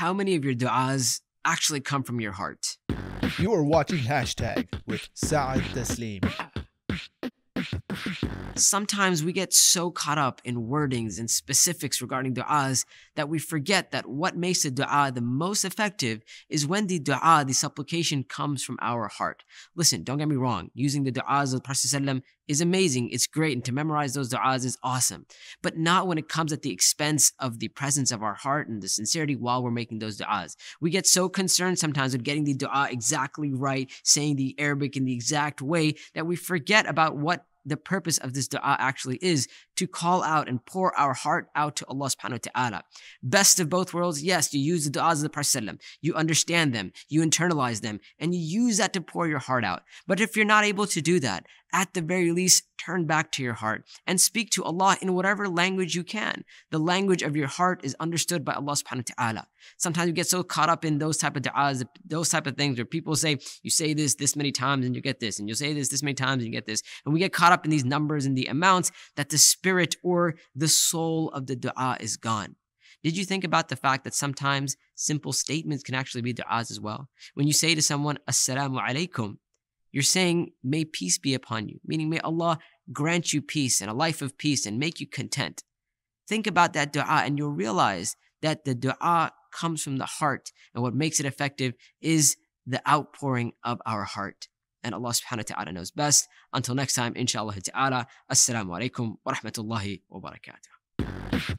how many of your du'as actually come from your heart? You are watching Hashtag with Saad Tasleem. Sometimes we get so caught up in wordings and specifics regarding du'as that we forget that what makes the du'a the most effective is when the du'a, the supplication, comes from our heart. Listen, don't get me wrong. Using the du'as of the Prophet ﷺ is amazing. It's great. And to memorize those du'as is awesome. But not when it comes at the expense of the presence of our heart and the sincerity while we're making those du'as. We get so concerned sometimes with getting the du'a exactly right, saying the Arabic in the exact way, that we forget about what the purpose of this dua actually is, to call out and pour our heart out to Allah subhanahu wa ta'ala. Best of both worlds, yes, you use the du'as of the Prophet ﷺ, you understand them, you internalize them, and you use that to pour your heart out. But if you're not able to do that, at the very least, turn back to your heart and speak to Allah in whatever language you can. The language of your heart is understood by Allah subhanahu wa ta'ala. Sometimes we get so caught up in those type of du'as, those type of things where people say, you say this many times and you get this, and you'll say this many times and you get this. And we get caught up in these numbers and the amounts that the spirit or the soul of the du'a is gone. Did you think about the fact that sometimes simple statements can actually be du'as as well? When you say to someone, Assalamu alaikum, you're saying, may peace be upon you, meaning may Allah grant you peace and a life of peace and make you content. Think about that dua and you'll realize that the dua comes from the heart, and what makes it effective is the outpouring of our heart. And Allah subhanahu wa ta'ala knows best. Until next time, inshallah ta'ala, assalamu alaikum wa rahmatullahi wa barakatuh.